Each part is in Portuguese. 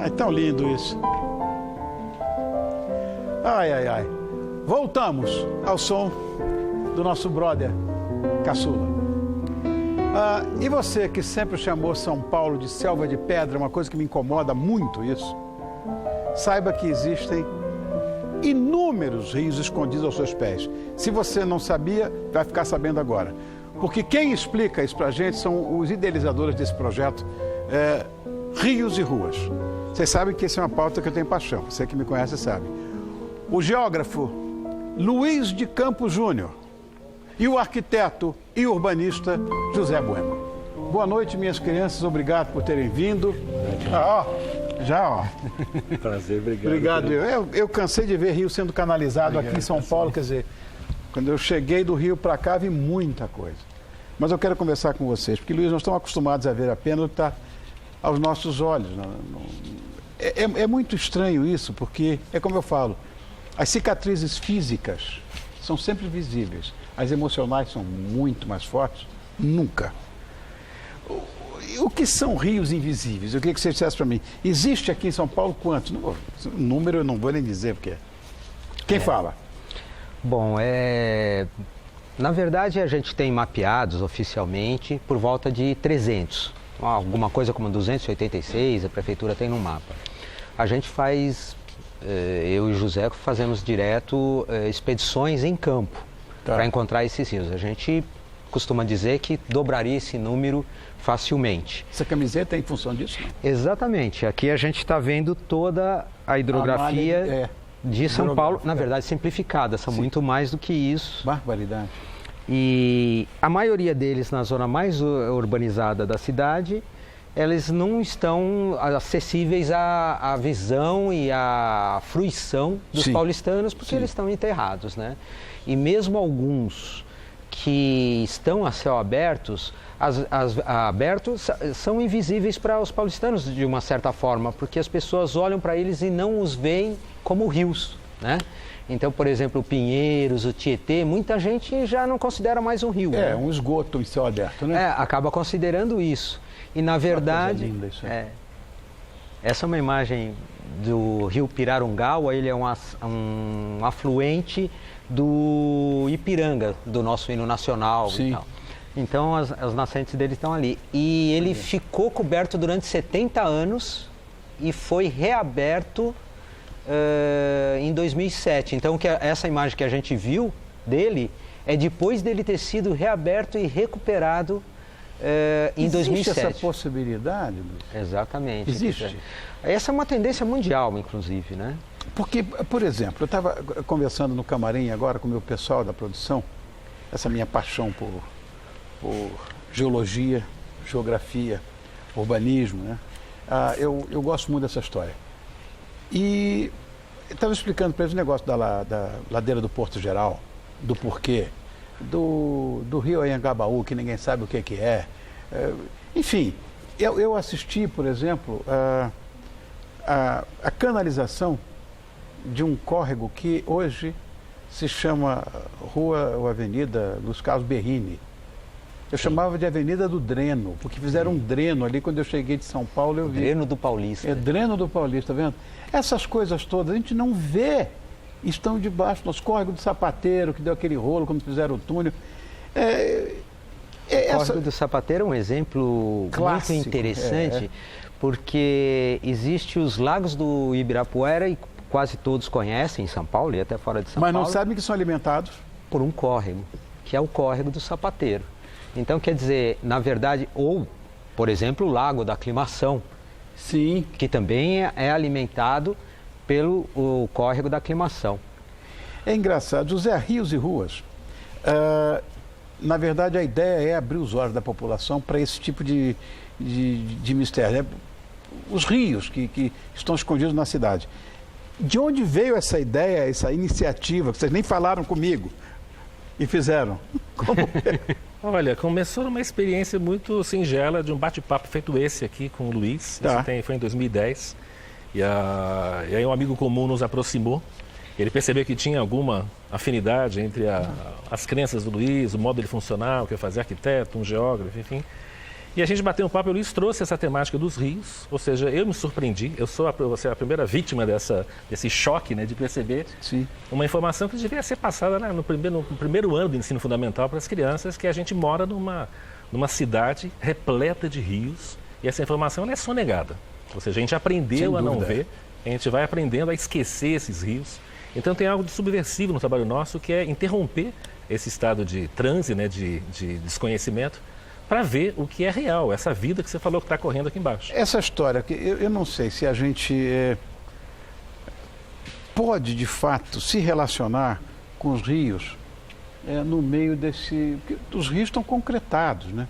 É tão lindo isso. Ai, ai, ai. Voltamos ao som do nosso brother Caçula. E você que sempre chamou São Paulo de selva de pedra, uma coisa que me incomoda muito isso, saiba que existem inúmeros rios escondidos aos seus pés. Se você não sabia, vai ficar sabendo agora. Porque quem explica isso pra gente são os idealizadores desse projeto, Rios e Ruas. Vocês sabem que essa é uma pauta que eu tenho paixão, você que me conhece sabe. O geógrafo Luiz de Campos Júnior e o arquiteto e urbanista José Bueno. Boa noite, minhas crianças, obrigado por terem vindo. Prazer, obrigado. Obrigado. Eu cansei de ver Rio sendo canalizado aqui em São Paulo, quer dizer, quando eu cheguei do Rio para cá, vi muita coisa. Mas eu quero conversar com vocês, porque, Luiz, nós estamos acostumados a ver apenas o que está aos nossos olhos. É muito estranho isso, porque, é como eu falo, as cicatrizes físicas são sempre visíveis, as emocionais são muito mais fortes, nunca. O que são rios invisíveis? Eu queria que você dissesse para mim. Existe aqui em São Paulo quantos? Número eu não vou nem dizer, porque... Quem fala? Bom, na verdade a gente tem mapeados oficialmente por volta de 300. Alguma coisa como 286 a prefeitura tem no mapa. A gente faz, eu e o José fazemos direto expedições em campo para encontrar esses rios. A gente costuma dizer que dobraria esse número facilmente. Essa camiseta é em função disso? Não? Exatamente. Aqui a gente está vendo toda a hidrografia de São Paulo, na verdade simplificada, são muito mais do que isso. Barbaridade. E a maioria deles na zona mais urbanizada da cidade, eles não estão acessíveis à visão e à fruição dos paulistanos, porque eles estão enterrados, né? E mesmo alguns que estão a céu abertos, abertos são invisíveis para os paulistanos de uma certa forma, porque as pessoas olham para eles e não os veem como rios, né? Então, por exemplo, o Pinheiros, o Tietê, muita gente já não considera mais um rio. É, um esgoto em céu aberto, né? Acaba considerando isso. E na verdade, linda isso aí. Essa é uma imagem do rio Pirarongaua, ele é um afluente do Ipiranga, do nosso hino nacional e tal. Então as nascentes dele estão ali. E ele ficou coberto durante 70 anos e foi reaberto em 2007. Então essa imagem que a gente viu dele é depois dele ter sido reaberto e recuperado em 2007. Existe essa possibilidade, Luiz? Exatamente. Existe? Essa é uma tendência mundial, inclusive, né? Porque, por exemplo, eu estava conversando no camarim agora com o meu pessoal da produção, essa minha paixão por geologia, geografia, urbanismo, né? Eu gosto muito dessa história. E eu estava explicando para eles o negócio da ladeira do Porto Geral, do porquê, do rio Anhangabaú, que ninguém sabe o que é. Enfim, eu assisti, por exemplo, a canalização de um córrego que hoje se chama Rua ou Avenida Luiz Carlos Berrini. Eu chamava de Avenida do Dreno, porque fizeram um dreno ali. Quando eu cheguei de São Paulo, eu vi. Dreno do Paulista. Dreno do Paulista, tá vendo? Essas coisas todas a gente não vê, estão debaixo do nosso córrego do Sapateiro, que deu aquele rolo quando fizeram o túnel. O córrego do Sapateiro é um exemplo clássico, muito interessante, porque existe os lagos do Ibirapuera, e quase todos conhecem em São Paulo e até fora de São Paulo. Mas não sabem que são alimentados? Por um córrego, que é o córrego do Sapateiro. Então, quer dizer, na verdade, ou, por exemplo, o Lago da Aclimação. Sim. Que também é alimentado pelo córrego da Aclimação. É engraçado. José, rios e ruas, na verdade, a ideia é abrir os olhos da população para esse tipo de mistério. Os rios que estão escondidos na cidade. De onde veio essa ideia, essa iniciativa, que vocês nem falaram comigo e fizeram? Como é? Olha, começou numa experiência muito singela de um bate-papo feito esse aqui com o Luiz. Foi em 2010. E aí um amigo comum nos aproximou. Ele percebeu que tinha alguma afinidade entre as crenças do Luiz, o modo de funcionar, o que eu fazia, arquiteto, um geógrafo, enfim. E a gente bateu um papo, o Luiz trouxe essa temática dos rios, ou seja, eu me surpreendi, você é a primeira vítima desse choque, né, de perceber uma informação que devia ser passada, né, no primeiro ano do ensino fundamental para as crianças, que a gente mora numa cidade repleta de rios e essa informação ela é sonegada. Ou seja, a gente aprendeu a não ver, a gente vai aprendendo a esquecer esses rios. Então tem algo de subversivo no trabalho nosso, que é interromper esse estado de transe, né, de desconhecimento, para ver o que é real, essa vida que você falou que está correndo aqui embaixo. Essa história, eu não sei se a gente pode, de fato, se relacionar com os rios no meio desse... Os rios estão concretados, né?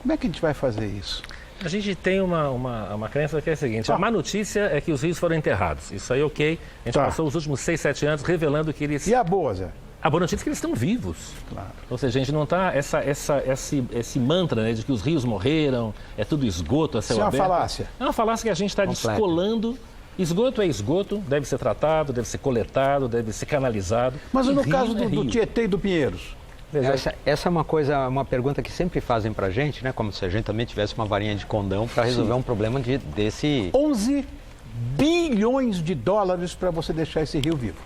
Como é que a gente vai fazer isso? A gente tem uma crença que é a seguinte, a má notícia é que os rios foram enterrados. Isso aí, ok. A gente passou os últimos 6, 7 anos revelando que eles... E a boa, Zé? A boa notícia é que eles estão vivos. Claro. Ou seja, a gente não está... Esse mantra, né, de que os rios morreram, é tudo esgoto, é céu aberto. Isso é uma falácia. É uma falácia que a gente está descolando. Esgoto é esgoto, deve ser tratado, deve ser coletado, deve ser canalizado. Mas no caso do Tietê e do Pinheiros? Essa é uma pergunta que sempre fazem pra gente, né? Como se a gente também tivesse uma varinha de condão para resolver um problema desse... 11 bilhões de dólares para você deixar esse rio vivo.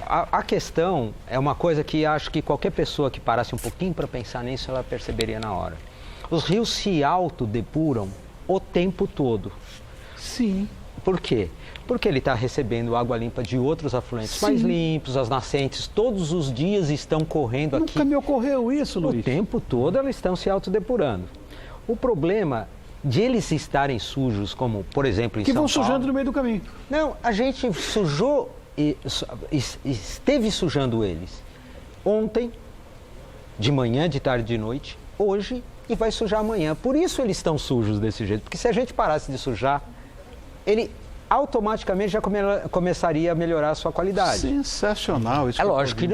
A questão é uma coisa que acho que qualquer pessoa que parasse um pouquinho para pensar nisso, ela perceberia na hora. Os rios se autodepuram o tempo todo. Sim. Por quê? Porque ele está recebendo água limpa de outros afluentes mais limpos, as nascentes todos os dias estão correndo aqui. Nunca me ocorreu isso, Luiz. O tempo todo elas estão se autodepurando. O problema de eles estarem sujos, como por exemplo em São Paulo... Que vão sujando no meio do caminho. Não, a gente sujou... esteve sujando eles ontem, de manhã, de tarde, de noite, hoje e vai sujar amanhã. Por isso eles estão sujos desse jeito, porque se a gente parasse de sujar, ele automaticamente já começaria a melhorar a sua qualidade. Sensacional isso. É lógico que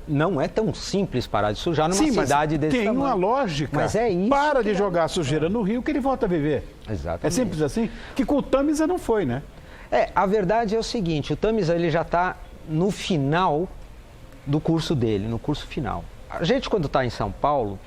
não é tão simples parar de sujar numa cidade desse tamanho. Tem uma lógica. Mas é isso. Para de jogar sujeira no rio que ele volta a viver. Exatamente. É simples assim? Que com o Tamisa não foi, né? A verdade é o seguinte, o Tamisa ele já está no final do curso dele, no curso final. A gente quando está em São Paulo,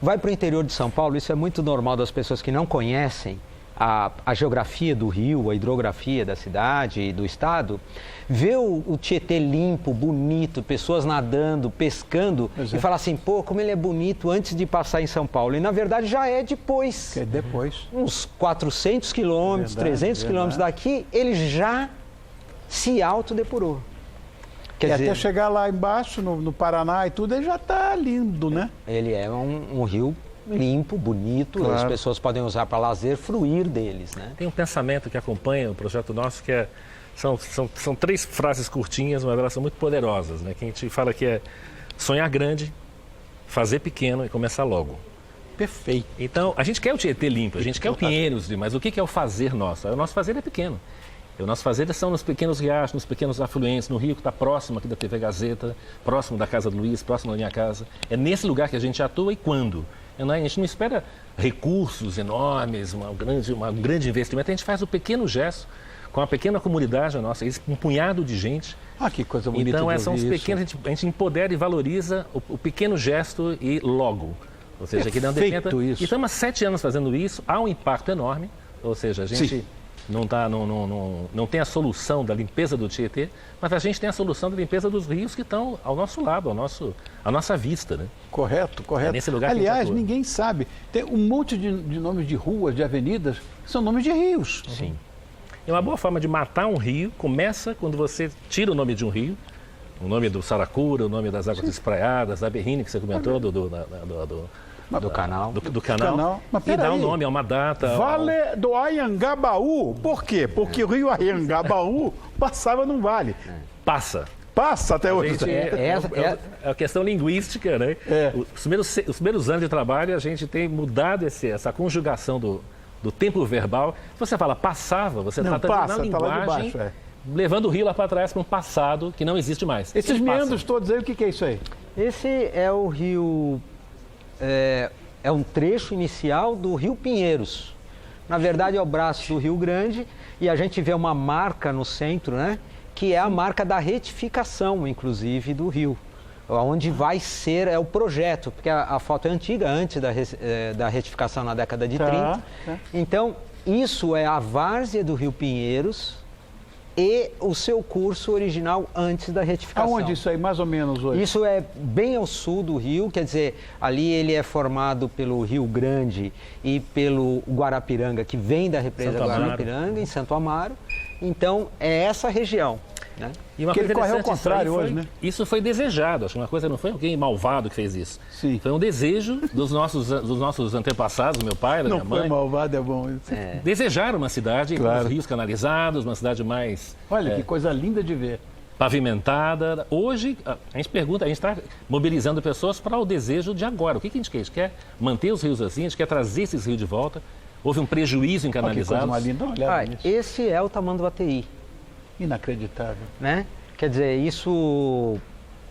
vai para o interior de São Paulo, isso é muito normal das pessoas que não conhecem a geografia do rio, a hidrografia da cidade e do estado, vê o Tietê limpo, bonito, pessoas nadando, pescando e fala assim, pô, como ele é bonito antes de passar em São Paulo. E na verdade já é depois. É depois. Uns 400 quilômetros, 300 quilômetros daqui, ele já se autodepurou. Quer dizer, até chegar lá embaixo, no Paraná e tudo, ele já está lindo, né? Ele é um rio limpo, bonito, claro. As pessoas podem usar para lazer, fruir deles, né? Tem um pensamento que acompanha o projeto nosso que são 3 frases curtinhas, mas elas são muito poderosas, né? Que a gente fala que é sonhar grande, fazer pequeno e começar logo. Perfeito. Então, a gente quer o Tietê limpo, a gente quer o Pinheiros, mas o que é o fazer nosso? O nosso fazer é pequeno. O nosso fazer são nos pequenos riachos, nos pequenos afluentes, no rio que está próximo aqui da TV Gazeta, próximo da casa do Luiz, próximo da minha casa. É nesse lugar que a gente atua e quando? A gente não espera recursos enormes, um grande investimento, a gente faz o pequeno gesto com a pequena comunidade nossa, um punhado de gente. Que coisa bonita. Então, são os pequenos, a gente empodera e valoriza o pequeno gesto e logo. Ou seja, que não dependa. E estamos há 7 anos fazendo isso, há um impacto enorme, ou seja, a gente não tem a solução da limpeza do Tietê, mas a gente tem a solução da limpeza dos rios que estão ao nosso lado, à nossa vista, né? Correto. É nesse lugar aliás, que ninguém sabe. Tem um monte de nomes de ruas, de avenidas, que são nomes de rios. Sim. É uma boa forma de matar um rio, começa quando você tira o nome de um rio, o nome do Saracura, o nome das águas espraiadas, da Berrine, que você comentou, do canal. E dá um nome a uma data. Vale do Anhangabaú. Por quê? Porque o rio Anhangabaú passava num vale. Passa até hoje. É a questão linguística, né? Os primeiros anos de trabalho, a gente tem mudado essa conjugação do tempo verbal. Se você fala passava, você está também na linguagem, levando o rio lá para trás para um passado que não existe mais. Esses meandros todos aí, o que é isso aí? Esse é o rio... É um trecho inicial do Rio Pinheiros. Na verdade, é o braço do Rio Grande e a gente vê uma marca no centro, né? Que é a marca da retificação, inclusive, do rio. onde vai ser o projeto, porque a foto é antiga, antes da retificação na década de 30. Então, isso é a várzea do Rio Pinheiros e o seu curso original antes da retificação. Aonde isso aí, mais ou menos, hoje? Isso é bem ao sul do rio, quer dizer, ali ele é formado pelo Rio Grande e pelo Guarapiranga, que vem da represa Guarapiranga, em Santo Amaro. Então, é essa região. Né? E uma que coisa ele correu ao interessante, contrário hoje, né? Isso foi desejado, acho que uma coisa não foi alguém malvado que fez isso. Sim. Foi um desejo dos nossos antepassados, meu pai, da minha mãe. Não foi malvado, é bom. Desejaram uma cidade Claro. com os rios canalizados, uma cidade mais Olha, que coisa linda de ver. pavimentada. Hoje, a gente pergunta, a gente está mobilizando pessoas para o desejo de agora. O que a gente quer? A gente quer manter os rios assim, a gente quer trazer esses rios de volta. Houve um prejuízo em Olha que canalizados. coisa mais linda, olha nisso. Esse é o Tamanduateí. Inacreditável. Né? Quer dizer, isso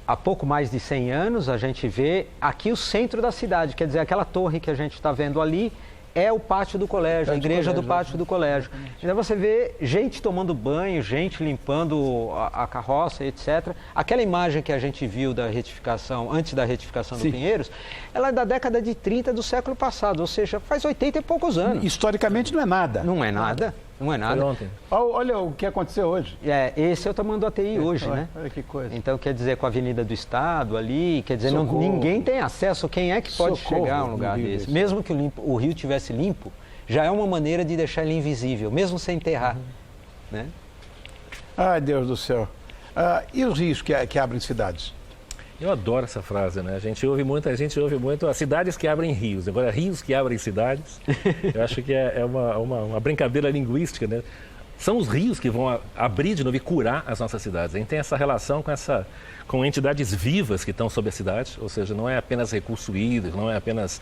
há pouco mais de 100 anos a gente vê aqui o centro da cidade, quer dizer, aquela torre que a gente está vendo ali é o pátio do colégio, a igreja do pátio do colégio. Então você vê gente tomando banho, gente limpando a carroça, etc. Aquela imagem que a gente viu da retificação, antes da retificação do Pinheiros, ela é da década de 30 do século passado, ou seja, faz 80 e poucos anos. Historicamente não é nada. Não é nada. Não é nada. Foi ontem. Olha o que aconteceu hoje. Esse é o Tamanduateí hoje, né? Olha que coisa. Então, quer dizer, com a Avenida do Estado ali, quer dizer, Socorro. ninguém tem acesso. Quem é que pode Socorro chegar a um lugar no rio desse? desse. Mesmo que o rio tivesse limpo, já é uma maneira de deixar ele invisível, mesmo sem enterrar. Né? Ai, Deus do céu. E os rios que abrem cidades? Eu adoro essa frase, né? A gente ouve muito as cidades que abrem rios. Agora, rios que abrem cidades, eu acho que é uma brincadeira linguística, né? São os rios que vão abrir de novo e curar as nossas cidades. A gente tem essa relação com entidades vivas que estão sobre a cidade, ou seja, não é apenas recurso hídrico, não é apenas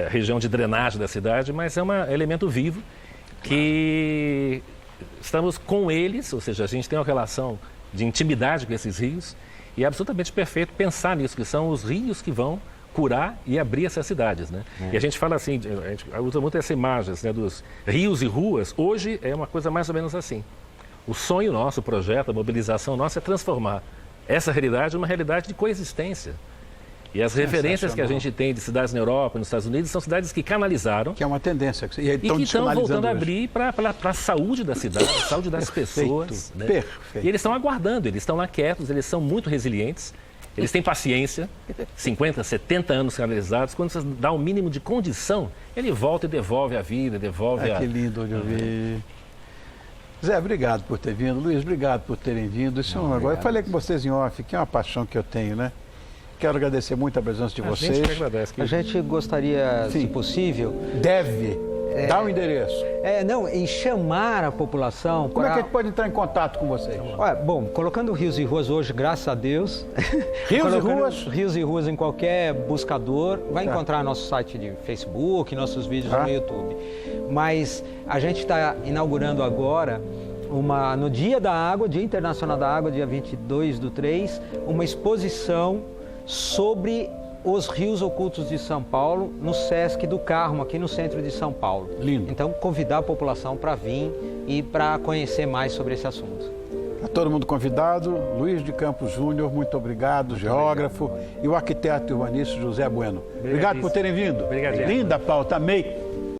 região de drenagem da cidade, mas é um elemento vivo que estamos com eles, ou seja, a gente tem uma relação de intimidade com esses rios e é absolutamente perfeito pensar nisso, que são os rios que vão curar e abrir essas cidades, né? E a gente fala assim, a gente usa muito essa imagem, né, dos rios e ruas. Hoje é uma coisa mais ou menos assim. O sonho nosso, o projeto, a mobilização nossa é transformar essa realidade numa realidade de coexistência. E as referências que a gente tem de cidades na Europa, nos Estados Unidos, são cidades que canalizaram Que é uma tendência. e que estão voltando a abrir para a saúde da cidade, a saúde das pessoas. Né? Perfeito. E eles estão aguardando, eles estão lá quietos, eles são muito resilientes. Eles têm paciência, 50, 70 anos canalizados. Quando você dá o mínimo de condição, ele volta e devolve a vida, devolve Que lindo de ouvir. Zé, obrigado por ter vindo. Luiz, obrigado por terem vindo. Agora eu falei com vocês em off, que é uma paixão que eu tenho, né? Quero agradecer muito a presença de vocês. A gente que agradece. A gente gostaria, se possível... Deve dar o endereço. E chamar a população... Como é que a gente pode entrar em contato com vocês? Olha, bom, colocando Rios e Ruas hoje, graças a Deus... Rios e Ruas? Rios e Ruas em qualquer buscador. Vai encontrar nosso site de Facebook, nossos vídeos no YouTube. Mas a gente está inaugurando agora, no Dia da Água, Dia Internacional da Água, dia 22/3, uma exposição sobre os rios ocultos de São Paulo, no Sesc do Carmo, aqui no centro de São Paulo. Lindo. Então, convidar a população para vir e para conhecer mais sobre esse assunto. Está todo mundo convidado. Luiz de Campos Júnior, muito obrigado, geógrafo. E o arquiteto urbanista José Bueno. Obrigado por terem vindo. Obrigado. Linda pauta, amei.